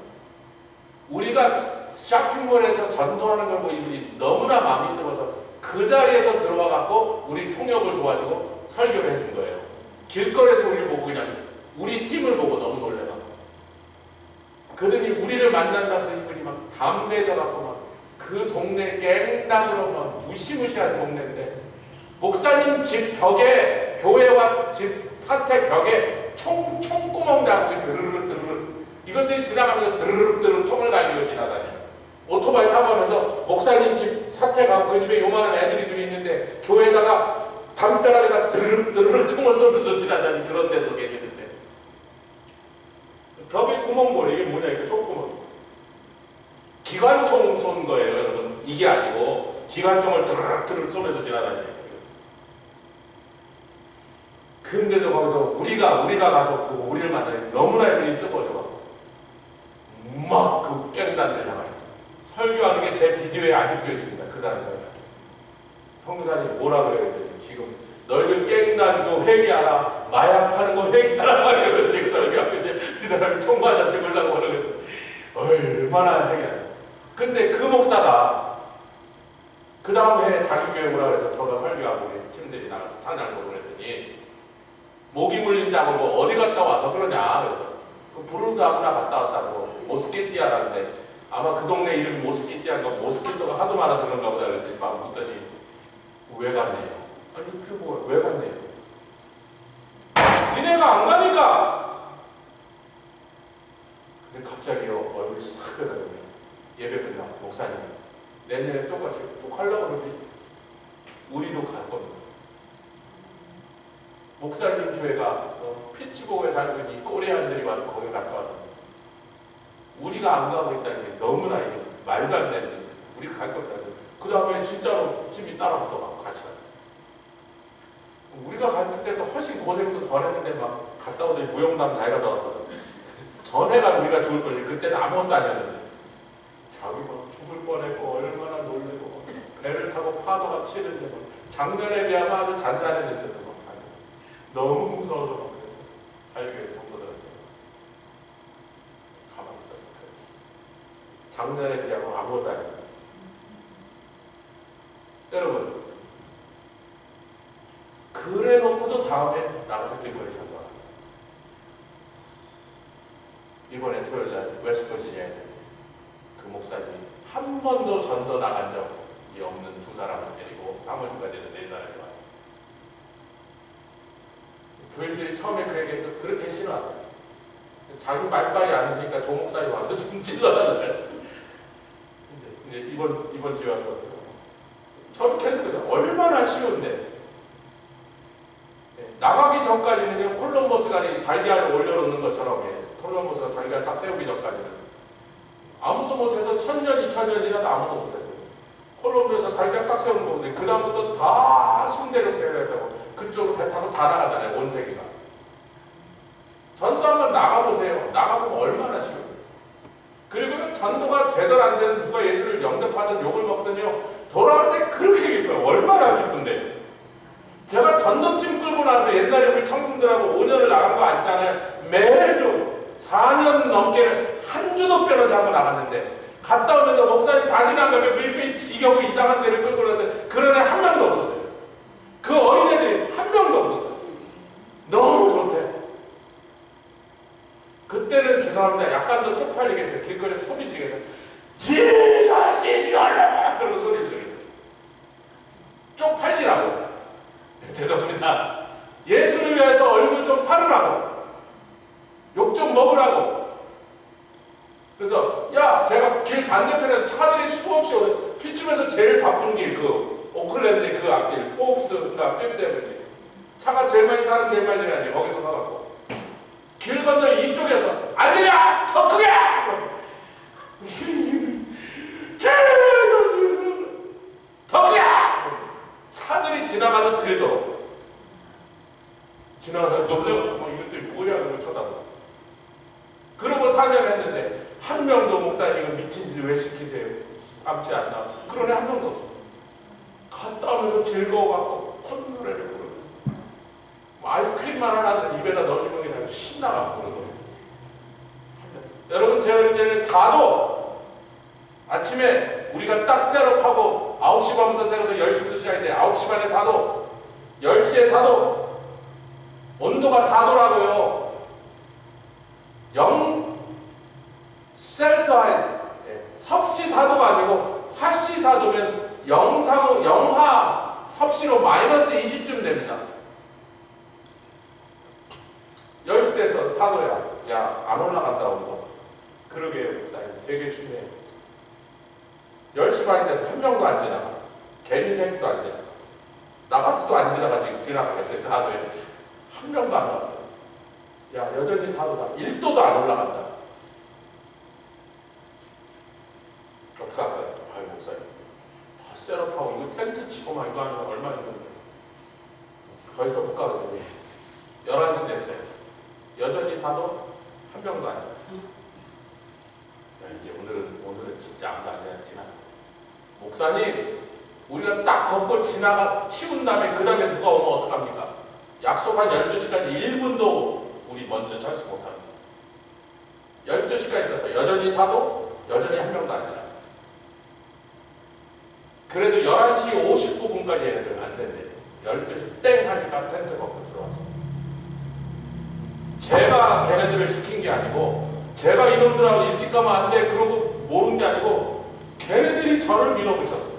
우리가 쇼핑몰에서 전도하는 걸 보고 이분이 너무나 마음이 들어서 그 자리에서 들어와 갖고 우리 통역을 도와주고 설교를 해준 거예요. 길거리에서 우리를 보고 그냥 우리 팀을 보고 너무 놀래가. 그들이 우리를 만난다는데 이분이 막 담대져 갖고 막 그 동네 갱단으로 막 무시무시한 동네인데 목사님 집 벽에 교회와 집 사택 벽에 총구멍 자국이 드르르 이것들이 지나가면서 드르륵 총을 가지고 지나다녀. 오토바이 타고 가면서 목사님 집 사택 가고 그 집에 요만한 애들이 둘이 있는데 교회에다가 담벼락에다 드르륵 총을 쏘면서 지나다니 그런 데서 계시는데 벽에 구멍 이게 뭐냐 이거 총구멍. 기관총 쏜 거예요 여러분. 이게 아니고 기관총을 드르륵 쏘면서 지나다녀요. 근데도 거기서 우리가 가서 보고 우리를 만나니 너무나 애들이 뜨거워져. 막 그 깽단들 향하여 설교하는 게 제 비디오에 아직도 있습니다. 그 사람 설교. 성교사님 뭐라 그래요? 지금 너희들 깽단 그 회개하라, 마약 파는 거 회개하라 막 이러면서 지금 설교하고 이제 이 사람이 총 맞아 죽으려고 그러는데 얼마나 해야. 근데 그 목사가 그 다음 해 자기 교회 오라 그래서 저가 설교하고 우리 팀들이 나가서 찬양 부르고 그랬더니 모기 물린 자고 뭐 어디 갔다 와서 그러냐. 그래서 부르르도 아무나 갔다 왔다고 모스키티아라는데 아마 그 동네 이름이 모스키티아인가 모스키토가 하도 많아서 그런가 보다 그랬더니 막 묻더니 왜 갔네요? 아니 그게 뭐야? 왜 갔네요? 니네가 안 가니까. 근데 갑자기 얼굴이 싹 변하더니 예배 끝나서 목사님 내년에 또 가시고 또 가려고 그러지. 우리도 갈 겁니다. 목사님 교회가 피츠버그에 살고 있는 이 꼬리안들이 와서 거기 갔다 왔는데 우리가 안 가고 있다는 게 너무나 이게 말도 안 되는. 우리가 갈 겁니다. 그 다음에 진짜로 팀이 따라붙어가고 같이 가자. 우리가 갔을 때도 훨씬 고생도 덜 했는데 막 갔다 오더니 무용담 자기가 더 왔거든. 전에가 우리가 죽을 뻔했는데 그때는 아무것도 아니었는데 자기 막 죽을 뻔했고 얼마나 놀래고 배를 타고 파도가 치는데 막 작년에 비하면 아주 잔잔했는데도 막 너무 무서워서 막 자기 교회 성도들한테 가만히 있었어. 작년에 비하면 아무것도 아니었는데. 여러분 그래 놓고도 다음에 나가서 길거리 전도하라. 이번에 토요일날 웨스트버지니아에서 그 목사님이 한 번도 전도 나간 적이 없는 두 사람을 데리고 사모님까지는 네 사람이 와요. 교인들이 처음에 그 얘기했던 그렇게 싫어하다. 자기 말빨이 안 되니까 조 목사님 와서 좀 찔러달라고 해서 이제 이번 주에 와서 저는 계속 그래요. 얼마나 쉬운데. 나가기 전까지는 콜럼버스가 달걀을 올려놓는 것처럼 콜럼버스가 달걀 딱 세우기 전까지는 아무도 못해서 1000년, 2000년이라도 아무도 못했어요. 콜럼버스에서 달걀 딱 세우는 거거든요. 그 다음부터 다 순대로 때려야겠다고 그쪽으로 배 타고 다 나가잖아요. 온 세계가. 전도 한번 나가보세요. 나가보면 얼마나 쉬워요. 그리고 전도가 되든 안 되든 누가 예수를 영접하든 욕을 먹든요. 돌아올 때 그렇게 기뻐요. 얼마나 기쁜데. 제가 전도팀 끌고 나서 옛날에 우리 청중들하고 5년을 나간 거 아시잖아요. 매주 4년 넘게는 한 주도 빼놓지 않고 나갔는데 갔다 오면서 목사님 다시 나가면 왜 이렇게 지겨고 이상한 데를 끌고 나서 그런 애 한 명도 없었어요. 그 어린애들이 한 명도 없었어요. 너무 좋대. 그때는 죄송합니다. 약간 더 쪽팔리게 했어요. 길거리에서 소리 지르게 했어요. Jesus is your Lord! 그러고 소리 지르게 했어요. 쪽팔리라고. 죄송합니다. 예수를 위해서 얼굴 좀 팔으라고. 욕 좀 먹으라고. 그래서 야 제가 길 반대편에서 차들이 수없이 오는 피춤에서 제일 바쁜 길 그 오클랜드 그 앞길 포업스인가 핍스에븐 차가 제일 많이 사람 제일 많이 들어가는데 거기서 서갖고 길 건너 이쪽에서 안 되냐 더 크게 더 크게 차들이 지나가는 들도 지나가서 놀래고 이것들이 뭐야 그러고 쳐다보고. 그러고 4년 했는데 한 명도 목사님 이거 미친 짓 왜 시키세요? 남지 않나? 그런 애 한 명도 없었어. 갔다 오면서 즐거워갖고 콧노래를 부르면서 아이스크림만 하나 입에다 넣어주면 그냥 신나갖고 그러면서. 여러분 제가 이제는 4도 아침에 우리가 딱 셋업하고 9시 반부터 셋업도 10시부터 시작인데 9시 반에 4도 10시에 4도 온도가 4도라고요. 0 셀시아스 섭씨 4도가 아니고 화씨 4도면 영하 섭씨로 마이너스 20쯤 됩니다. 10시 돼서 4도야. 야, 안 올라간다 온도. 그러게요 목사님. 되게 춥네요. 10시 반이 돼서 한 명도 안 지나가. 개미 새끼도 안 지나가. 나 같아도 안 지나가. 지금 지나가겠어요 4도에. 한 명도 안 나왔어요. 야 여전히 4도다. 1도도 안 올라간다. 어떡할까요? 아유 목사님 다 셋업하고 이거 텐트 치고 막 이거 하면 얼마 있는데 더 이상 못 가거든요. 11시 됐어요. 여전히 4도 한 명도 안 지나가. 야 이제 오늘은 진짜 아무도 안 지나가. 목사님 우리가 딱 걷고 지나가 치운 다음에 그 다음에 누가 오면 어떡합니까? 약속한 12시까지 1분도 우리 먼저 철수 못합니다. 여전히 사도 여전히 한 명도 안 지나갔어요. 그래도 11시 59분까지 얘네들 안 된대요. 12시 땡 하니까 텐트 벗고 들어왔어요. 제가 걔네들을 시킨 게 아니고, 제가 이놈들하고 일찍 가면 안 돼 그러고 모른 게 아니고, 걔네들이 저를 밀어붙였어요.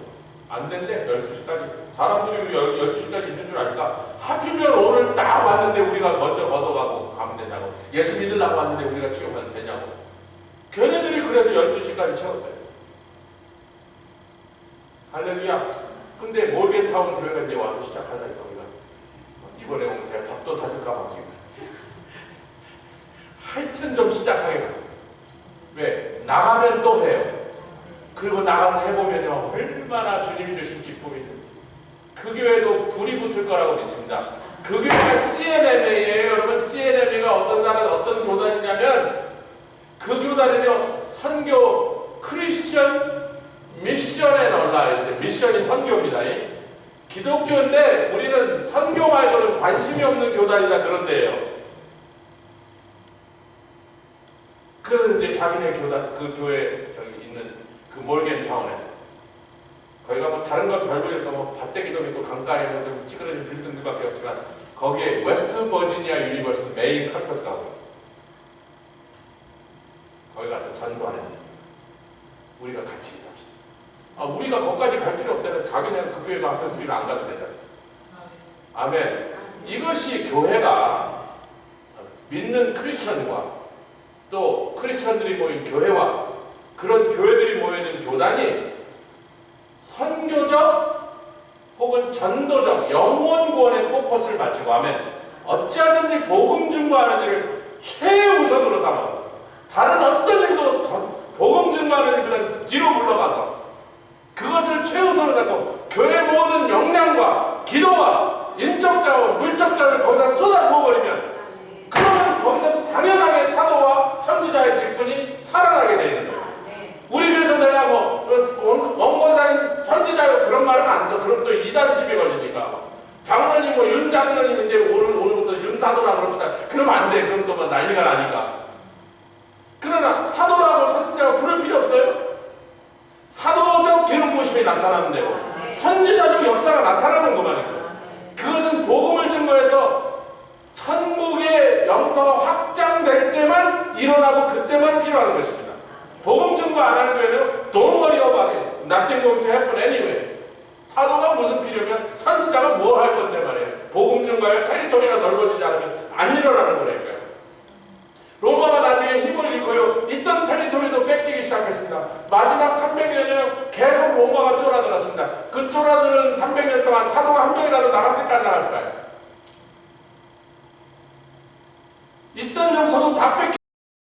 안 된대. 12시까지 사람들이 12시까지 있는 줄 아니까, 하필이면 오늘 딱 왔는데 우리가 먼저 걷어가고 가면 되냐고, 예수 믿으려고 왔는데 우리가 취업하면 되냐고. 걔네들이 그래서 12시까지 채웠어요. 할렐루야. 근데 몰겐타운 교회가 이제 와서 시작하다니까 우리가 이번에 오면 제가 밥도 사줄까 막 지금 하여튼 좀 시작하게 봐. 왜? 나가면 또 해요. 그리고 나가서 해보면요, 얼마나 주님이 주신 기쁨이 있는지. 그 교회도 불이 붙을 거라고 믿습니다. 그 교회가 CNMA예요. 여러분, CNMA가 어떤 교단이냐면, 그 교단은요, 선교 크리스천 미션 앤 얼라이언스, 미션이 선교입니다. 기독교인데 우리는 선교 말고는 관심이 없는 교단이다, 그런 데예요. 그래서 이제 자기네 교단, 그 교회 저기 있는 그 몰겐타운에서, 거기가 뭐 다른 건 별로일까, 뭐 밭대기 좀 있고 강가에 뭐 좀 찌그러진 빌딩들밖에 없지만, 거기에 웨스트 버지니아 유니버시티 메인 캠퍼스가 하고 있어요. 거기 가서 전도하는 일. 우리가 같이 기도합시다. 우리가 거기까지 갈 필요 없잖아요. 자기는 그 교회 가면 우리는 안 가도 되잖아요. 아멘. 이것이 교회가 믿는 크리스천과 또 크리스천들이 모인 교회와 그런 교회들이 모이는 교단이 선교적 혹은 전도적 영원 구원에 포커스를 맞추고 하면 어찌하든지 복음 증거하는 일을 최우선으로 삼아서 다른 어떤 일도 복음 증거하는 일보다 뒤로 물러가서 그것을 최우선으로 잡고 교회 모든 역량과 기도와 인적 자원, 물적 자원을 거기다 쏟아 부어버리면, 그러면 거기서 당연하게 사도와 선지자의 직분이 살아나게 되어 있는 거예요. 우리 교회에서 내가 원고사님 선지자요 그런 말은 안 써. 그럼 또 이단 시비에 걸리니까. 장로님 윤 장로님 이제 오늘부터 윤 사도라 그럽시다. 그러면 안 돼. 그럼 또 뭐 난리가 나니까. 그러나 사도라고 선지자가 부를 필요 없어요. 사도적 기름 부으심이 나타나는 데고 선지자적 역사가 나타나는 것만이고요. 그것은 복음을 증거해서 천국의 영토가 확장될 때만 일어나고 그때만 필요한 것입니다. 복음 증거 안 하는 교회는 Don't worry about it. Nothing going to happen anyway. 사도가 무슨 필요면 선지자가 뭐 할 건데 말이에요. 복음 증거에 테리토리가 넓어지지 않으면 안 일어나는 거라니까요. 로마가 나중에 힘을 잃고요, 있던 테리토리도 뺏기기 시작했습니다. 마지막 300년이요 계속 로마가 쫄아들었습니다. 그 쫄아드는 300년 동안 사도가 한 명이라도 나갔을까 안 나갔을까요?